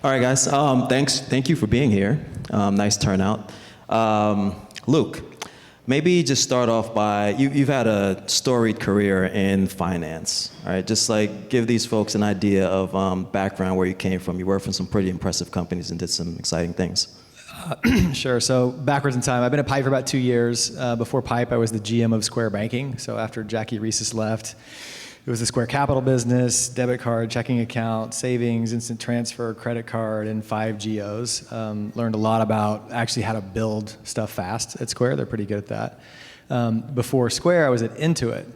All right, guys. Thank you for being here. Nice turnout. Luke, maybe just start off by you've had a storied career in finance. All right, just like give these folks an idea of background where you came from. You worked for some pretty impressive companies and did some exciting things. Sure. So backwards in time, I've been at Pipe for about 2 years. Before Pipe, I was the GM of Square Banking. So after Jackie Reeses left, it was the Square Capital business, debit card, checking account, savings, instant transfer, credit card, and 5 geos. Learned a lot about actually how to build stuff fast at Square. They're pretty good at that. Before Square, I was at Intuit.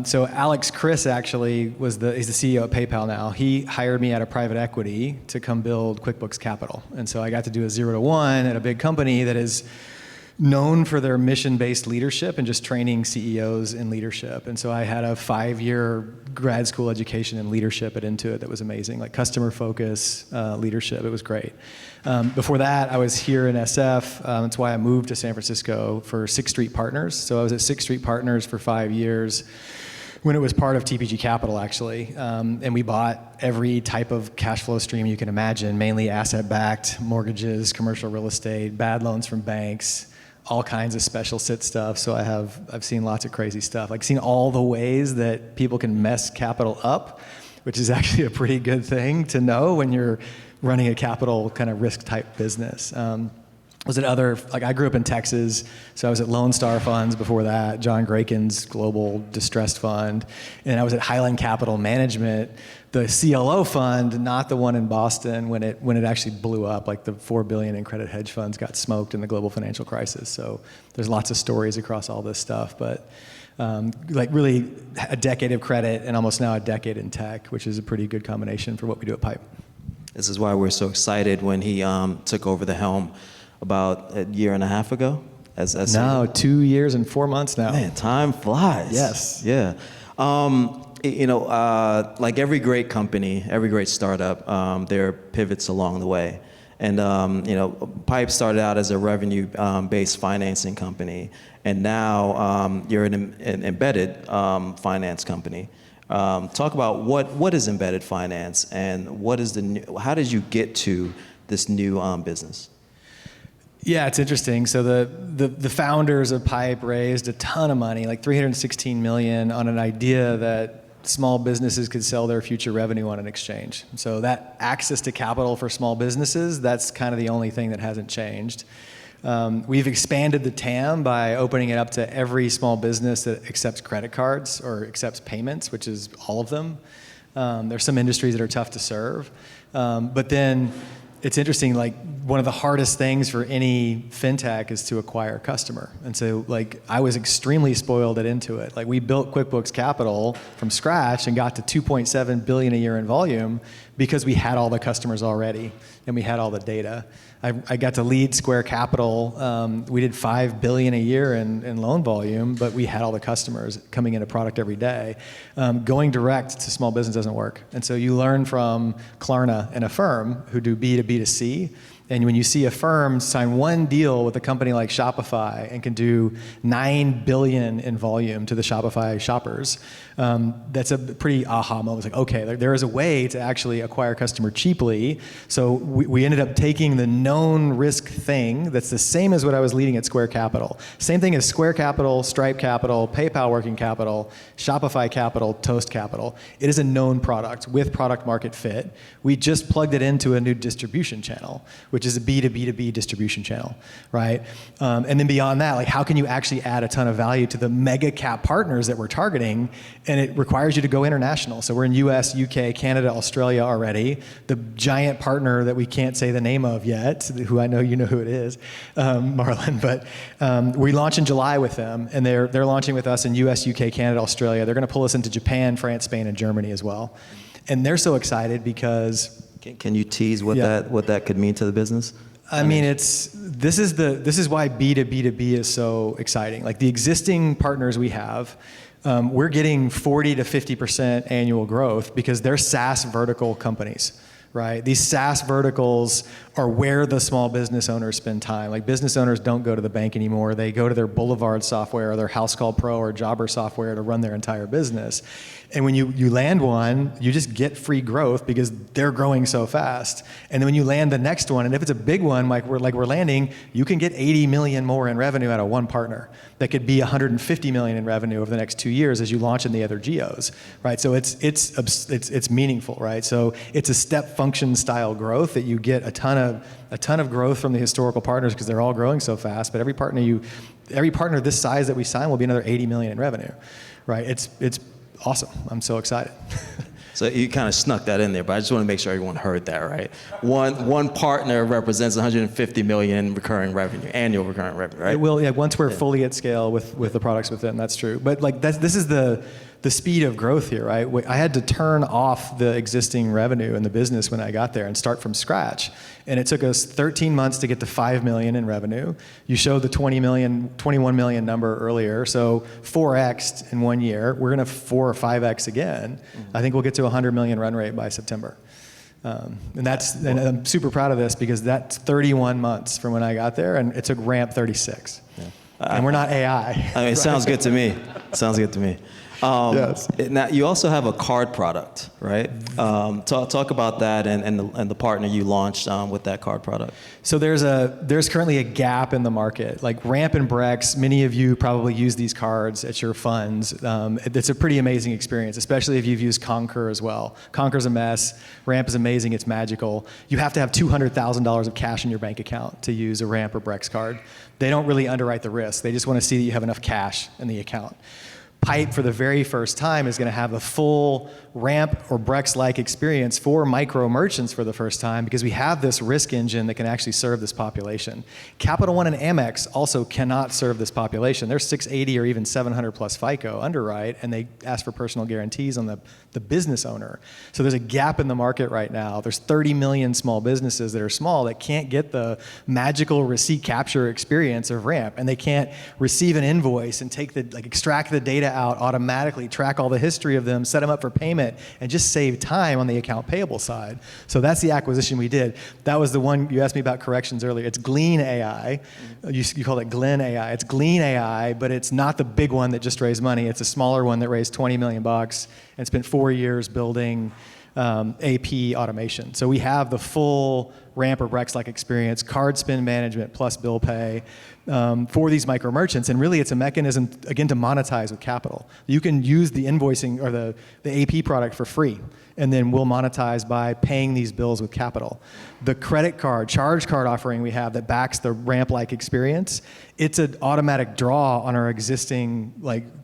So Alex Chris actually he's the CEO at PayPal now. He hired me out of private equity to come build QuickBooks Capital. And so I got to do a 0 to 1 at a big company that is known for their mission-based leadership and just training CEOs in leadership. And so I had a 5-year grad school education in leadership at Intuit that was amazing, like customer focus, leadership. It was great. Before that, I was here in SF. That's why I moved to San Francisco for Sixth Street Partners. So I was at Sixth Street Partners for 5 years when it was part of TPG Capital, actually. And we bought every type of cash flow stream you can imagine, mainly asset-backed mortgages, commercial real estate, bad loans from banks, all kinds of special sit stuff. So I've seen lots of crazy stuff. I've seen all the ways that people can mess capital up, which is actually a pretty good thing to know when you're running a capital kind of risk type business. I grew up in Texas, so I was at Lone Star Funds before that, John Graken's Global Distressed Fund, and I was at Highland Capital Management, the CLO fund, not the one in Boston when it actually blew up, like the $4 billion in credit hedge funds got smoked in the global financial crisis. So there's lots of stories across all this stuff, but really a decade of credit and almost now a decade in tech, which is a pretty good combination for what we do at Pipe. This is why we're so excited when he took over the helm about a year and a half ago. No, 2 years and 4 months now. Man, time flies. Yes. Yeah. Like every great company, every great startup, there are pivots along the way. And, Pipe started out as a revenue-based financing company, and now you're an embedded finance company. Talk about what is embedded finance and how did you get to this new business? Yeah, it's interesting. So the founders of Pipe raised a ton of money, like $316 million, on an idea that small businesses could sell their future revenue on an exchange. So that access to capital for small businesses, that's kind of the only thing that hasn't changed. We've expanded the TAM by opening it up to every small business that accepts credit cards or accepts payments, which is all of them. There's some industries that are tough to serve. But then it's interesting, like one of the hardest things for any fintech is to acquire a customer. And so I was extremely spoiled at Intuit. Like we built QuickBooks Capital from scratch and got to 2.7 billion a year in volume because we had all the customers already and we had all the data. I got to lead Square Capital. We did 5 billion a year in loan volume, but we had all the customers coming into product every day. Going direct to small business doesn't work. And so you learn from Klarna and Affirm, who do B to B to C. And when you see a firm sign one deal with a company like Shopify and can do 9 billion in volume to the Shopify shoppers, that's a pretty aha moment. It's like, okay, there is a way to actually acquire a customer cheaply. So we ended up taking the known risk thing that's the same as what I was leading at Square Capital. Same thing as Square Capital, Stripe Capital, PayPal Working Capital, Shopify Capital, Toast Capital. It is a known product with product market fit. We just plugged it into a new distribution channel, which is a B2B2B distribution channel, right? And then beyond that, like how can you actually add a ton of value to the mega cap partners that we're targeting? And it requires you to go international. So we're in US, UK, Canada, Australia already. The giant partner that we can't say the name of yet, who I know you know who it is, Marlon, but we launch in July with them, and they're launching with us in US, UK, Canada, Australia. They're gonna pull us into Japan, France, Spain, and Germany as well. And they're so excited because Can you tease what that could mean to the business? I mean, this is why B2B2B is so exciting. Like the existing partners we have, we're getting 40 to 50% annual growth because they're SaaS vertical companies, right? These SaaS verticals are where the small business owners spend time. Like business owners don't go to the bank anymore. They go to their Boulevard software or their House Call Pro or Jobber software to run their entire business. And when you land one, you just get free growth because they're growing so fast. And then when you land the next one, and if it's a big one like we're landing, you can get 80 million more in revenue out of one partner. That could be 150 million in revenue over the next 2 years as you launch in the other geos, right? So it's meaningful, right? So it's a step function style growth that you get a ton of growth from the historical partners because they're all growing so fast. But every partner this size that we sign will be another 80 million in revenue, right? It's awesome. I'm so excited. So you kind of snuck that in there, but I just want to make sure everyone heard that, right? One partner represents 150 million recurring revenue, annual recurring revenue, right? It will, yeah. Once we're fully at scale with the products within, that's true. But like this is the speed of growth here, right? I had to turn off the existing revenue in the business when I got there and start from scratch. And it took us 13 months to get to 5 million in revenue. You showed the 21 million number earlier. So 4x in 1 year. We're going to 4 or 5x again. Mm-hmm. I think we'll get to 100 million run rate by September. And I'm super proud of this because that's 31 months from when I got there, and it took ramp 36. Yeah. And we're not AI. I mean, it sounds good to me. Sounds good to me. Yes. Now you also have a card product, right? Talk about that and the partner you launched with that card product. So there's currently a gap in the market. Like Ramp and Brex, many of you probably use these cards at your funds. It's a pretty amazing experience, especially if you've used Concur as well. Concur's a mess. Ramp is amazing. It's magical. You have to have $200,000 of cash in your bank account to use a Ramp or Brex card. They don't really underwrite the risk. They just want to see that you have enough cash in the account. Pipe, for the very first time, is going to have a full Ramp or Brex-like experience for micro merchants for the first time because we have this risk engine that can actually serve this population. Capital One and Amex also cannot serve this population. They're 680 or even 700 plus FICO underwrite, and they ask for personal guarantees on the business owner. So there's a gap in the market right now. There's 30 million small businesses that are small that can't get the magical receipt capture experience of Ramp, and they can't receive an invoice and extract the data out automatically, track all the history of them, set them up for payment, and just save time on the account payable side. So that's the acquisition we did. That was the one you asked me about corrections earlier. It's Glean AI. You called it Glen AI. It's Glean AI, but it's not the big one that just raised money. It's a smaller one that raised $20 million and spent 4 years building AP automation. So we have the full Ramp or Brex-like experience, card spend management plus bill pay for these micro merchants. And really it's a mechanism, again, to monetize with capital. You can use the invoicing or the AP product for free, and then we'll monetize by paying these bills with capital. The credit card, charge card offering we have that backs the Ramp-like experience, it's an automatic draw on our existing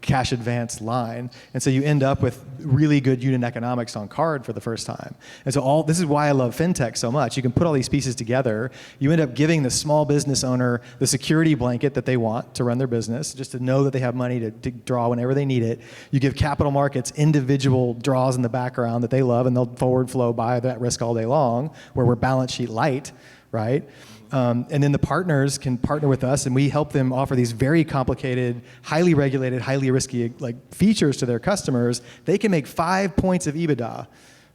cash advance line. And so you end up with really good unit economics on card for the first time. And so this is why I love fintech so much. You can put all these pieces together. You end up giving the small business owner the security blanket that they want to run their business, just to know that they have money to draw whenever they need it. You give capital markets individual draws in the background that they love, and they'll forward flow buy that risk all day long, where we're balance sheet light, right? And then the partners can partner with us, and we help them offer these very complicated, highly regulated, highly risky features to their customers. They can make 5 points of EBITDA,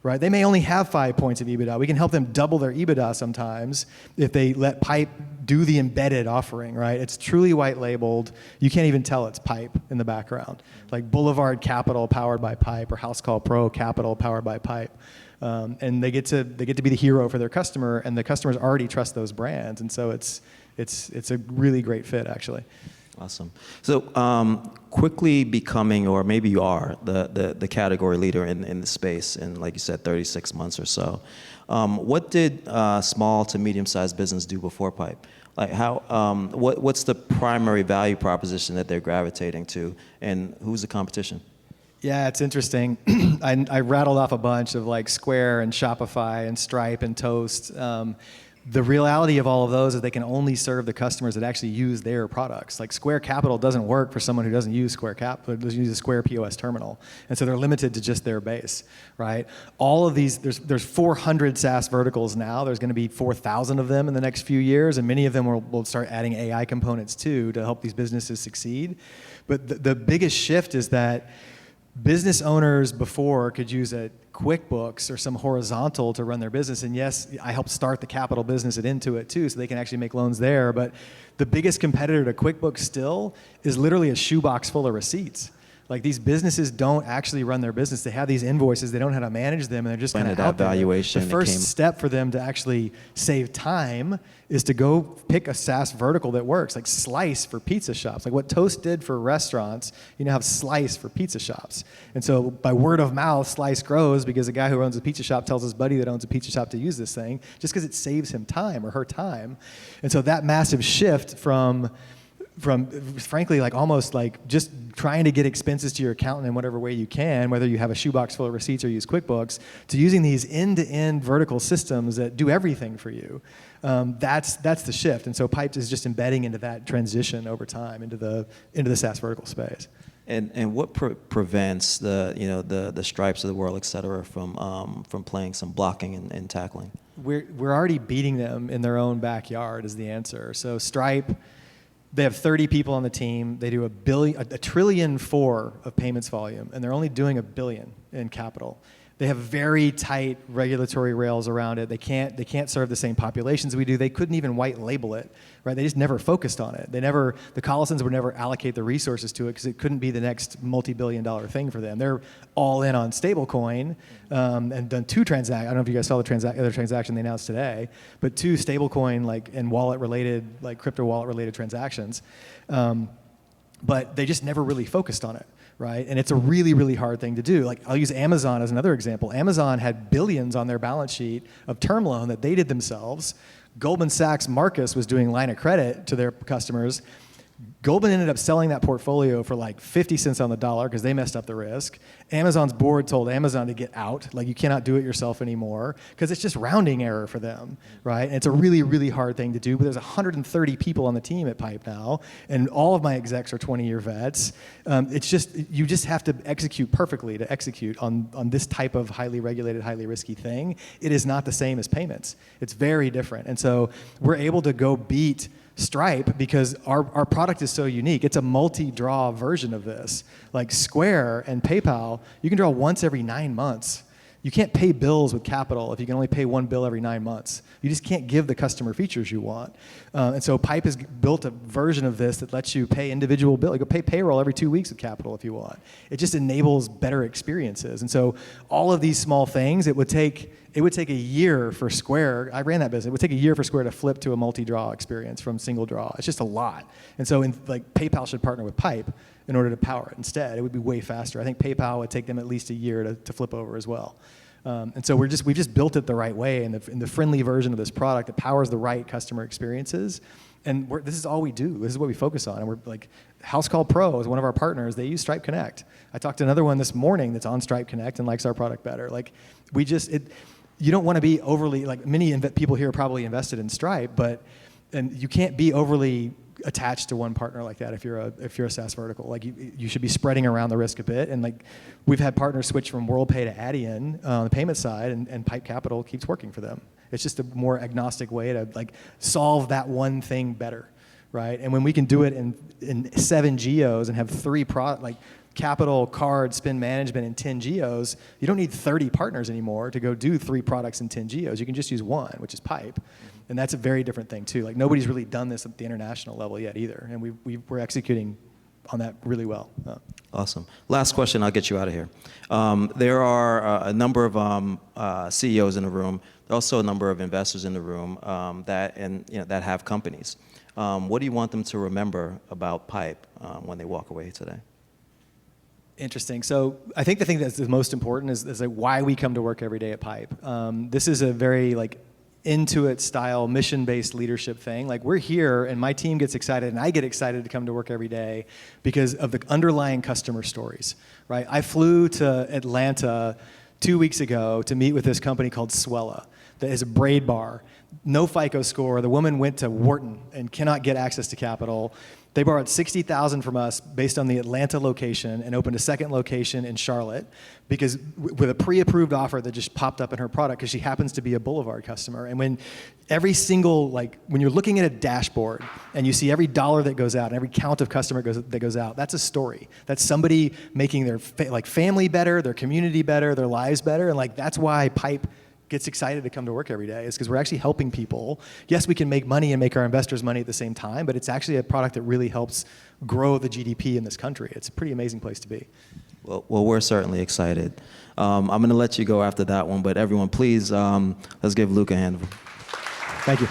right? They may only have 5 points of EBITDA. We can help them double their EBITDA sometimes if they let Pipe do the embedded offering, right? It's truly white labeled. You can't even tell it's Pipe in the background. Like Boulevard Capital powered by Pipe, or House Call Pro Capital powered by Pipe. And they get to be the hero for their customer, and the customers already trust those brands. And so it's a really great fit, actually. Awesome. So quickly becoming, or maybe you are, the category leader in the space in, like you said, 36 months or so. What did small to medium-sized business do before Pipe? What's the primary value proposition that they're gravitating to, and who's the competition? Yeah, it's interesting. I rattled off a bunch of Square and Shopify and Stripe and Toast. The reality of all of those is they can only serve the customers that actually use their products. Like Square Capital doesn't work for someone who doesn't use Square Capital, doesn't use a Square POS terminal. And so they're limited to just their base, right? All of these, there's 400 SaaS verticals now. There's going to be 4,000 of them in the next few years, and many of them will start adding AI components too to help these businesses succeed. But the biggest shift is that business owners before could use a QuickBooks or some horizontal to run their business. And yes, I helped start the capital business at Intuit too, so they can actually make loans there. But the biggest competitor to QuickBooks still is literally a shoebox full of receipts. Like, these businesses don't actually run their business. They have these invoices. They don't know how to manage them, and they're just kind of out there. Valuation. The first step for them to actually save time is to go pick a SaaS vertical that works, like Slice for pizza shops. Like what Toast did for restaurants, you now have Slice for pizza shops. And so by word of mouth, Slice grows because a guy who owns a pizza shop tells his buddy that owns a pizza shop to use this thing, just because it saves him time or her time. And so that massive shift from frankly, like almost like just trying to get expenses to your accountant in whatever way you can, whether you have a shoebox full of receipts or use QuickBooks, to using these end-to-end vertical systems that do everything for you. That's the shift. And so Piped is just embedding into that transition over time into the SaaS vertical space. And what prevents the Stripes of the world, et cetera, from playing some blocking and tackling? We're already beating them in their own backyard is the answer. So Stripe, they have 30 people on the team. They do $1 trillion of payments volume, and they're only doing $1 billion in capital. They have very tight regulatory rails around it. They can't serve the same populations we do. They couldn't even white label it, right? They just never focused on it. The Collisons would never allocate the resources to it because it couldn't be the next multi-billion-dollar thing for them. They're all in on stablecoin and done 2 transactions. I don't know if you guys saw the other transaction they announced today, but 2 stablecoin and wallet-related, crypto wallet-related transactions. But they just never really focused on it. Right? And it's a really, really hard thing to do. I'll use Amazon as another example. Amazon had billions on their balance sheet of term loan that they did themselves. Goldman Sachs Marcus was doing line of credit to their customers. Goldman ended up selling that portfolio for 50 cents on the dollar because they messed up the risk. Amazon's board told Amazon to get out. You cannot do it yourself anymore because it's just rounding error for them, right? And it's a really, really hard thing to do. But there's 130 people on the team at Pipe now, and all of my execs are 20-year vets. You just have to execute perfectly to execute on this type of highly regulated, highly risky thing. It is not the same as payments. It's very different. And so we're able to go beat Stripe because our product is so unique. It's a multi-draw version of this. Like Square and PayPal, you can draw once every 9 months. You can't pay bills with capital if you can only pay one bill every 9 months. You just can't give the customer features you want. And so Pipe has built a version of this that lets you pay individual bills. You can pay payroll every 2 weeks with capital if you want. It just enables better experiences. And so all of these small things, it would take a year for Square. I ran that business. It would take a year for Square to flip to a multi-draw experience from single draw. It's just a lot. And so PayPal should partner with Pipe in order to power it instead. It would be way faster. I think PayPal would take them at least a year to flip over as well. And so we've just built it the right way in the friendly version of this product that powers the right customer experiences. And this is all we do. This is what we focus on. And we're House Call Pro is one of our partners. They use Stripe Connect. I talked to another one this morning that's on Stripe Connect and likes our product better. You don't want to be overly, many people here are probably invested in Stripe, and you can't be overly attached to one partner like that if you're a SaaS vertical. You should be spreading around the risk a bit. And we've had partners switch from WorldPay to Adyen on the payment side, and Pipe Capital keeps working for them. It's just a more agnostic way to solve that one thing better, right? And when we can do it in 7 geos and have 3 capital, card, spend management in 10 geos, you don't need 30 partners anymore to go do 3 products in 10 geos. You can just use one, which is Pipe. And that's a very different thing too. Nobody's really done this at the international level yet either. And we're executing on that really well. Awesome. Last question, I'll get you out of here. There are a number of CEOs in the room. There are also a number of investors in the room that have companies. What do you want them to remember about Pipe when they walk away today? Interesting. So I think the thing that's the most important is why we come to work every day at Pipe. This is a very Intuit style mission-based leadership thing. We're here and my team gets excited and I get excited to come to work every day because of the underlying customer stories, right? I flew to Atlanta 2 weeks ago to meet with this company called Swella that is a braid bar. No FICO score. The woman went to Wharton and cannot get access to capital. They borrowed $60,000 from us based on the Atlanta location and opened a second location in Charlotte because with a pre-approved offer that just popped up in her product because she happens to be a Boulevard customer. And when every single, when you're looking at a dashboard and you see every dollar that goes out and every count of customer that goes out, that's a story. That's somebody making their family better, their community better, their lives better. And that's why Pipe gets excited to come to work every day, is because we're actually helping people. Yes, we can make money and make our investors money at the same time, but it's actually a product that really helps grow the GDP in this country. It's a pretty amazing place to be. Well, we're certainly excited. I'm going to let you go after that one, but everyone, please, let's give Luke a hand. Thank you.